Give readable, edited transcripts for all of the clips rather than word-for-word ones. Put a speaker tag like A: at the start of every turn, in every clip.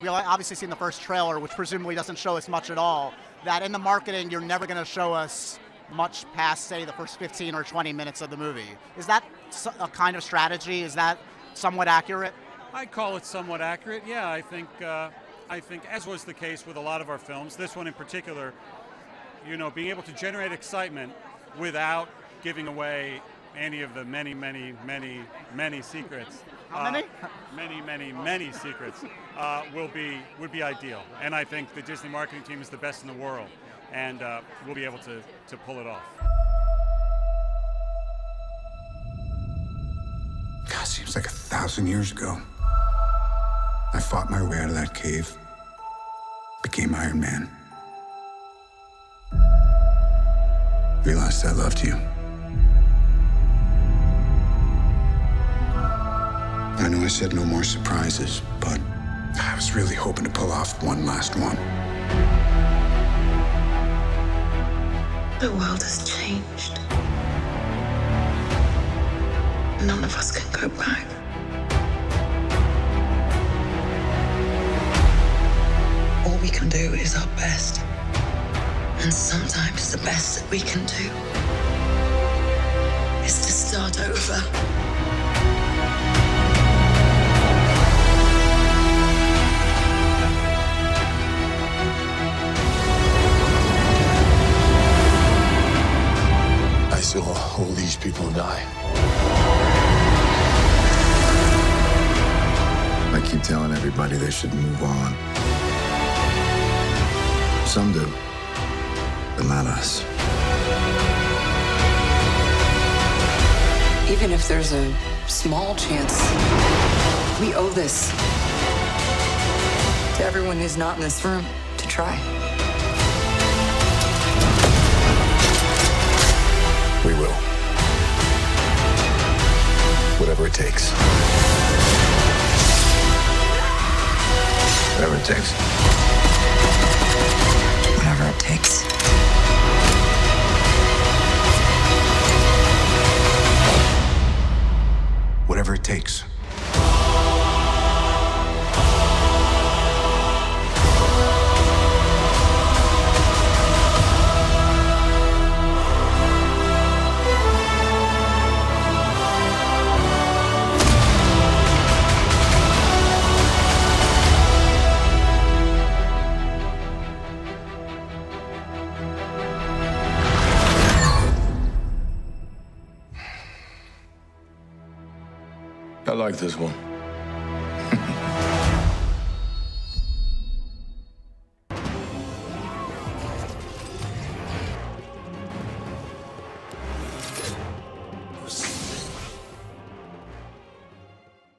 A: We've obviously seen the first trailer, which presumably doesn't show us much at all, that in the marketing you're never going to show us much past, say, the first 15 or 20 minutes of the movie. Is that a kind of strategy? Is that somewhat accurate?
B: I call it somewhat accurate, yeah. I think, as was the case with a lot of our films, this one in particular, you know, being able to generate excitement without giving away any of the many secrets.
A: How many?
B: Many secrets would be ideal. And I think the Disney marketing team is the best in the world, and we'll be able to pull it off.
C: God, seems like 1,000 years ago. I fought my way out of that cave, became Iron Man. Realized I loved you. I know I said no more surprises, but I was really hoping to pull off one last one.
D: The world has changed. None of us can go back. All we can do is our best. And sometimes the best that we can do is to start over.
E: I saw all these people die.
C: I keep telling everybody they should move on. Some do, but not us.
D: Even if there's a small chance, we owe this to everyone who's not in this room to try.
E: We will. Whatever it takes.
C: Whatever it takes.
D: Whatever it takes.
C: Whatever it takes.
E: I like this one.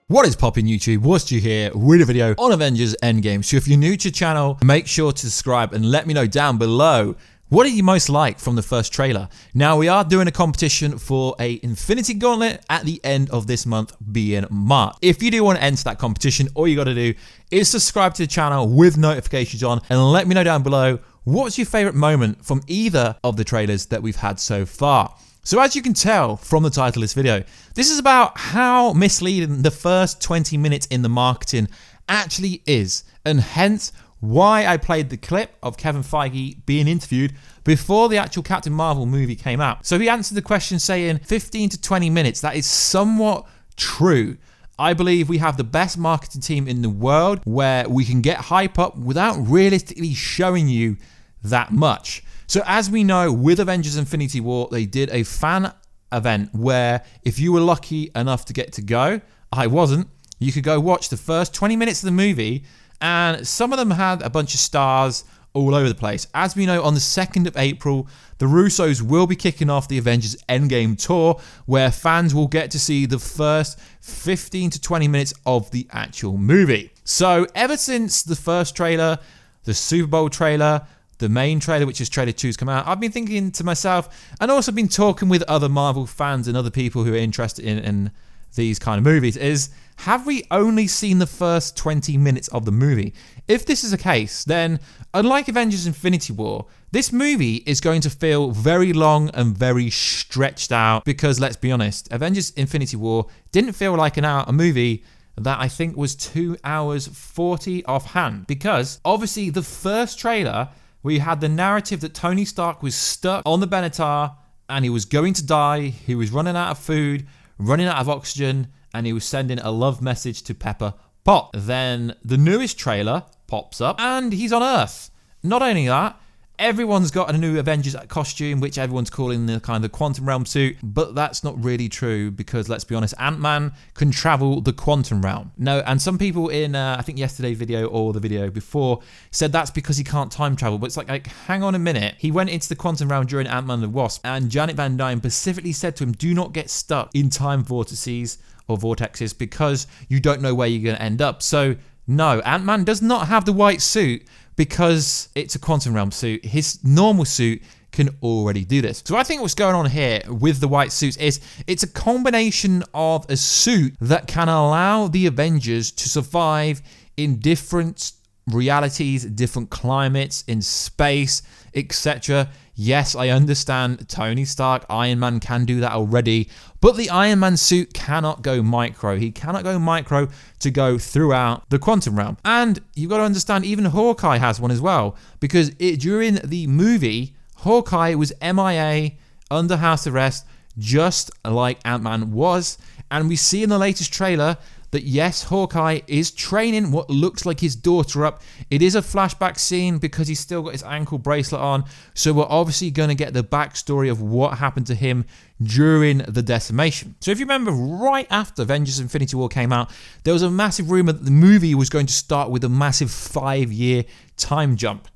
F: What is poppin' YouTube? Warstu here with a video on Avengers Endgame. So if you're new to the channel, make sure to subscribe and let me know down below, what did you most like from the first trailer? Now, we are doing a competition for a Infinity Gauntlet at the end of this month, being March. If you do want to enter that competition, all you got to do is subscribe to the channel with notifications on and let me know down below, what's your favorite moment from either of the trailers that we've had so far. So as you can tell from the title of this video, this is about how misleading the first 20 minutes in the marketing actually is, and hence why I played the clip of Kevin Feige being interviewed before the actual Captain Marvel movie came out. So he answered the question saying 15 to 20 minutes. That is somewhat true. I believe we have the best marketing team in the world where we can get hype up without realistically showing you that much. So as we know, with Avengers Infinity War, they did a fan event where if you were lucky enough to get to go, I wasn't, you could go watch the first 20 minutes of the movie, and some of them had a bunch of stars all over the place. As we know, on the 2nd of April, the Russos will be kicking off the Avengers Endgame tour, where fans will get to see the first 15 to 20 minutes of the actual movie. So ever since the first trailer, the Super Bowl trailer, the main trailer, which is trailer 2's come out, I've been thinking to myself, and also been talking with other Marvel fans and other people who are interested in these kind of movies, is have we only seen the first 20 minutes of the movie? If this is the case, then unlike Avengers Infinity War, this movie is going to feel very long and very stretched out, because let's be honest, Avengers Infinity War didn't feel like a movie that I think was 2 hours 40 offhand. Because obviously the first trailer, we had the narrative that Tony Stark was stuck on the Benatar and he was going to die. He was running out of food, running out of oxygen, and he was sending a love message to Pepper Pot. Then the newest trailer pops up and he's on Earth. Not only that, everyone's got a new Avengers costume, which everyone's calling the kind of quantum realm suit, but that's not really true because, let's be honest, Ant-Man can travel the quantum realm. No, and some people in, I think yesterday's video or the video before, said that's because he can't time travel, but it's like, hang on a minute. He went into the quantum realm during Ant-Man and the Wasp, and Janet Van Dyne specifically said to him, do not get stuck in time vortices or vortexes because you don't know where you're going to end up. So, no, Ant-Man does not have the white suit because it's a quantum realm suit. His normal suit can already do this. So I think what's going on here with the white suits is it's a combination of a suit that can allow the Avengers to survive in different realities, different climates, in space, etc. Yes, I understand Tony Stark, Iron Man can do that already, but the Iron Man suit cannot go micro. He cannot go micro to go throughout the quantum realm. And you've got to understand, even Hawkeye has one as well, because during the movie, Hawkeye was MIA, under house arrest, just like Ant-Man was. And we see in the latest trailer that yes, Hawkeye is training what looks like his daughter up. It is a flashback scene because he's still got his ankle bracelet on. So we're obviously going to get the backstory of what happened to him during the decimation. So if you remember, right after Avengers Infinity War came out, there was a massive rumor that the movie was going to start with a massive 5-year time jump.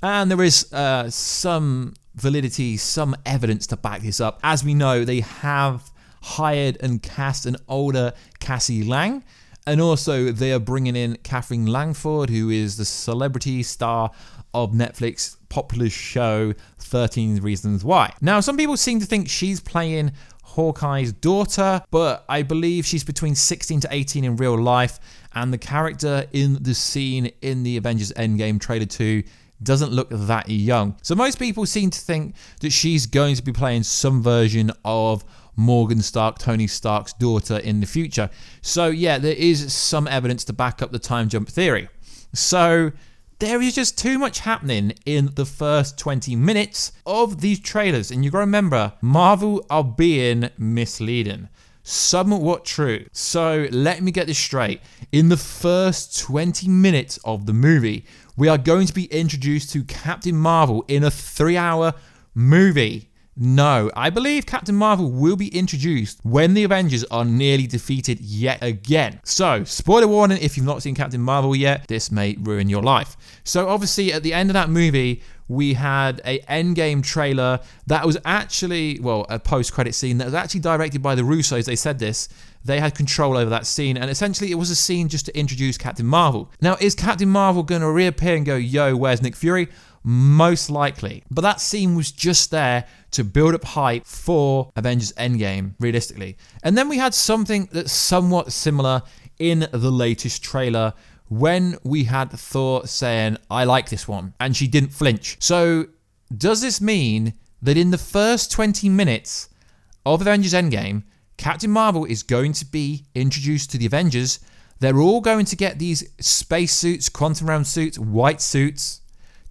F: And there is some validity, some evidence to back this up. As we know, they have hired and cast an older Cassie Lang, and also they are bringing in Catherine Langford, who is the celebrity star of Netflix popular show 13 Reasons Why. Now, some people seem to think she's playing Hawkeye's daughter, but I believe she's between 16 to 18 in real life, and the character in the scene in the Avengers Endgame trailer 2 doesn't look that young. So most people seem to think that she's going to be playing some version of Morgan Stark, Tony Stark's daughter in the future. So yeah, there is some evidence to back up the time jump theory. So there is just too much happening in the first 20 minutes of these trailers. And you've got to remember, Marvel are being misleading. Somewhat true. So let me get this straight. In the first 20 minutes of the movie, we are going to be introduced to Captain Marvel in a 3-hour movie. No, I believe Captain Marvel will be introduced when the Avengers are nearly defeated yet again. So, spoiler warning, if you've not seen Captain Marvel yet, this may ruin your life. So obviously at the end of that movie, we had a Endgame trailer that was actually, well, a post-credit scene that was actually directed by the Russos. They said this. They had control over that scene, and essentially it was a scene just to introduce Captain Marvel. Now, is Captain Marvel going to reappear and go, yo, where's Nick Fury? Most likely. But that scene was just there to build up hype for Avengers Endgame, realistically. And then we had something that's somewhat similar in the latest trailer when we had Thor saying, I like this one, and she didn't flinch. So does this mean that in the first 20 minutes of Avengers Endgame, Captain Marvel is going to be introduced to the Avengers? They're all going to get these space suits, quantum realm suits, white suits.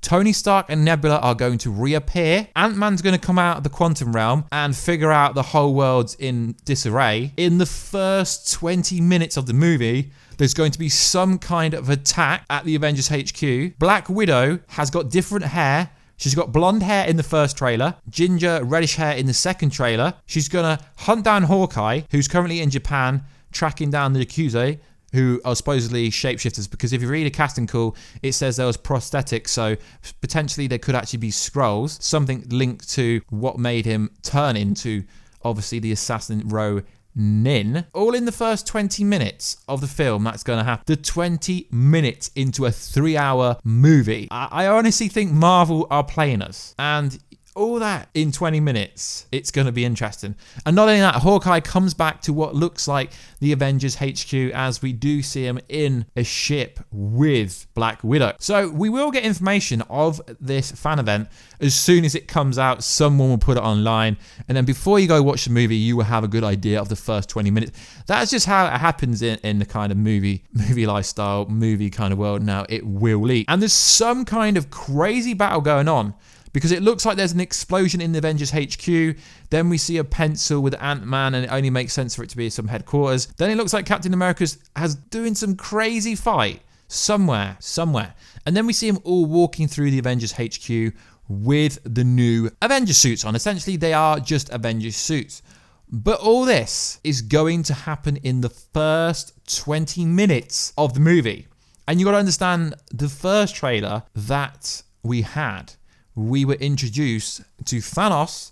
F: Tony Stark and Nebula are going to reappear. Ant-Man's going to come out of the quantum realm and figure out the whole world's in disarray. In the first 20 minutes of the movie, there's going to be some kind of attack at the Avengers HQ. Black Widow has got different hair. She's got blonde hair in the first trailer, ginger reddish hair in the second trailer. She's going to hunt down Hawkeye, who's currently in Japan, tracking down the Yakuza, who are supposedly shapeshifters, because if you read a casting call, it says there was prosthetics, so potentially there could actually be Skrulls, something linked to what made him turn into, obviously, the assassin Ronin. All in the first 20 minutes of the film, that's going to happen. The 20 minutes into a 3-hour movie. I honestly think Marvel are playing us, and all that in 20 minutes. It's going to be interesting. And not only that, Hawkeye comes back to what looks like the Avengers HQ as we do see him in a ship with Black Widow. So we will get information of this fan event as soon as it comes out. Someone will put it online. And then before you go watch the movie, you will have a good idea of the first 20 minutes. That's just how it happens in the kind of movie lifestyle, movie kind of world now. It will leak. And there's some kind of crazy battle going on, because it looks like there's an explosion in the Avengers HQ. Then we see a pencil with Ant-Man, and it only makes sense for it to be some headquarters. Then it looks like Captain America's doing some crazy fight somewhere. And then we see him all walking through the Avengers HQ with the new Avengers suits on. Essentially, they are just Avengers suits. But all this is going to happen in the first 20 minutes of the movie. And you got to understand, the first trailer that we had, we were introduced to Thanos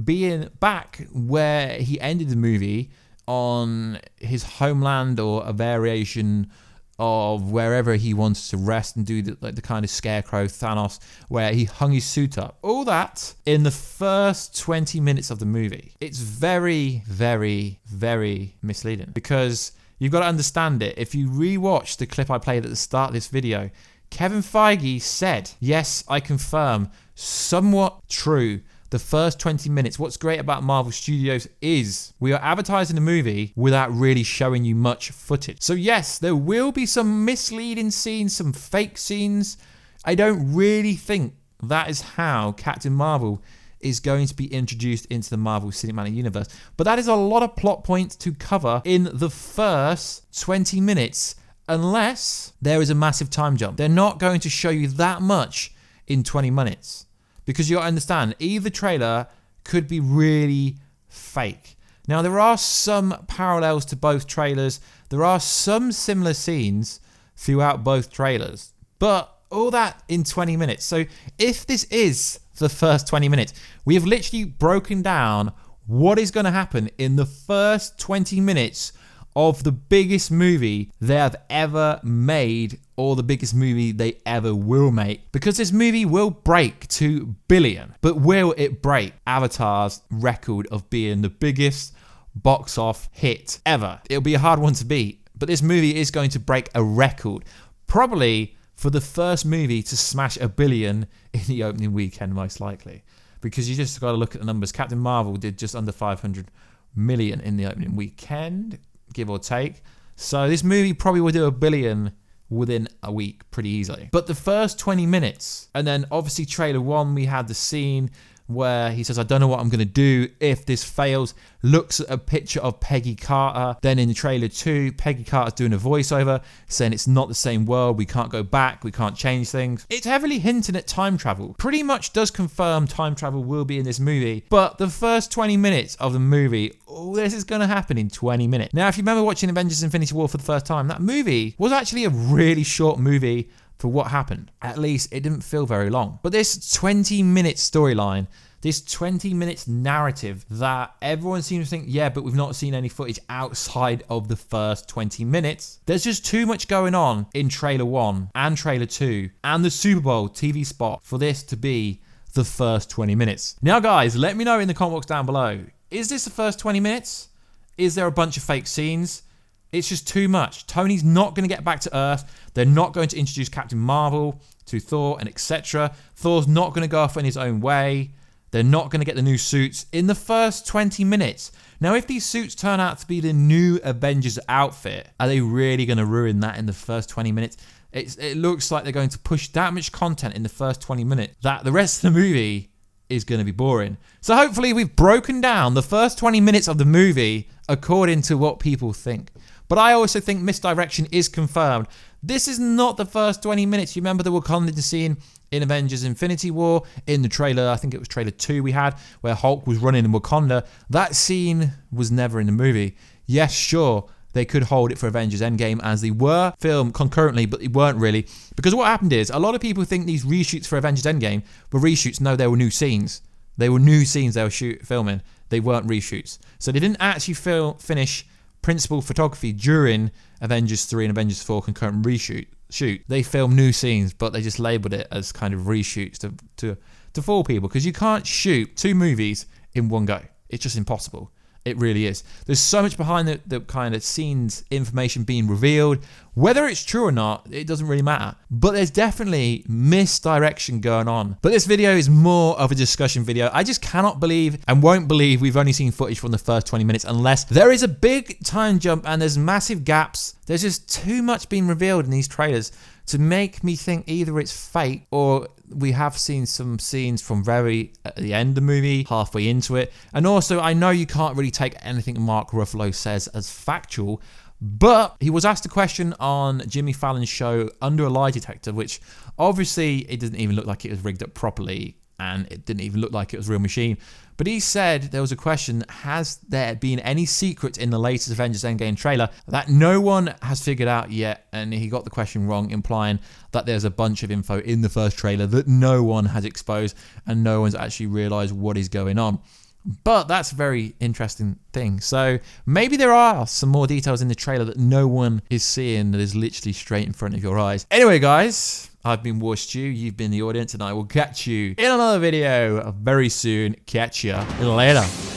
F: being back where he ended the movie, on his homeland or a variation of wherever he wanted to rest and do the kind of scarecrow Thanos, where he hung his suit up. All that in the first 20 minutes of the movie. It's very, very, very misleading, because you've got to understand it. If you rewatch the clip I played at the start of this video, Kevin Feige said, yes, I confirm, somewhat true, the first 20 minutes. What's great about Marvel Studios is we are advertising the movie without really showing you much footage. So yes, there will be some misleading scenes, some fake scenes. I don't really think that is how Captain Marvel is going to be introduced into the Marvel Cinematic Universe. But that is a lot of plot points to cover in the first 20 minutes, unless there is a massive time jump. They're not going to show you that much in 20 minutes. Because you got to understand, either trailer could be really fake. Now, there are some parallels to both trailers. There are some similar scenes throughout both trailers. But all that in 20 minutes. So if this is the first 20 minutes, we have literally broken down what is going to happen in the first 20 minutes of the biggest movie they have ever made, or the biggest movie they ever will make. Because this movie will break 2 billion. But will it break Avatar's record of being the biggest box office hit ever? It'll be a hard one to beat. But this movie is going to break a record. Probably for the first movie to smash 1 billion in the opening weekend, most likely. Because you just got to look at the numbers. Captain Marvel did just under 500 million in the opening weekend, give or take. So this movie probably will do 1 billion within a week pretty easily. But the first 20 minutes, and then obviously trailer 1, we had the scene where he says, I don't know what I'm going to do if this fails, looks at a picture of Peggy Carter. Then in the trailer 2, Peggy Carter's doing a voiceover saying it's not the same world, we can't go back, we can't change things. It's heavily hinting at time travel. Pretty much does confirm time travel will be in this movie. But the first 20 minutes of the movie, all this is going to happen in 20 minutes. Now, if you remember watching Avengers Infinity War for the first time, that movie was actually a really short movie for what happened. At least it didn't feel very long. But this 20-minute storyline, this 20 minutes narrative that everyone seems to think, yeah, but we've not seen any footage outside of the first 20 minutes. There's just too much going on in trailer 1 and trailer 2 and the Super Bowl TV spot for this to be the first 20 minutes. Now, guys, let me know in the comment box down below. Is this the first 20 minutes? Is there a bunch of fake scenes? It's just too much. Tony's not going to get back to Earth. They're not going to introduce Captain Marvel to Thor and etc. Thor's not going to go off in his own way. They're not going to get the new suits in the first 20 minutes. Now, if these suits turn out to be the new Avengers outfit, are they really going to ruin that in the first 20 minutes? It looks like they're going to push that much content in the first 20 minutes that the rest of the movie is going to be boring. So hopefully we've broken down the first 20 minutes of the movie according to what people think. But I also think Misdirection is confirmed. This is not the first 20 minutes. You remember the Wakandan scene in Avengers Infinity War, in the trailer, I think it was trailer 2 we had, where Hulk was running in Wakanda. That scene was never in the movie. Yes, sure, they could hold it for Avengers Endgame as they were filmed concurrently, but they weren't really. Because what happened is, a lot of people think these reshoots for Avengers Endgame were reshoots. No, they were new scenes. They were new scenes they were filming. They weren't reshoots. So they didn't actually finish principal photography during Avengers 3 and Avengers 4 concurrent shoot. They filmed new scenes, but they just labeled it as kind of reshoots to fool people, because you can't shoot 2 movies in one go. It's just impossible. It really is. There's so much behind the kind of scenes, information being revealed. Whether it's true or not, it doesn't really matter. But there's definitely misdirection going on. But this video is more of a discussion video. I just cannot believe and won't believe we've only seen footage from the first 20 minutes unless there is a big time jump and there's massive gaps. There's just too much being revealed in these trailers to make me think either it's fake or we have seen some scenes from very at the end of the movie, halfway into it. And also, I know you can't really take anything Mark Ruffalo says as factual, but he was asked a question on Jimmy Fallon's show Under a Lie Detector, which obviously it didn't even look like it was rigged up properly, and it didn't even look like it was a real machine. But he said there was a question, has there been any secrets in the latest Avengers Endgame trailer that no one has figured out yet? And he got the question wrong, implying that there's a bunch of info in the first trailer that no one has exposed and no one's actually realized what is going on. But that's a very interesting thing. So maybe there are some more details in the trailer that no one is seeing, that is literally straight in front of your eyes. Anyway, guys, I've been Warstu, you've been the audience, and I will catch you in another video very soon. Catch ya later.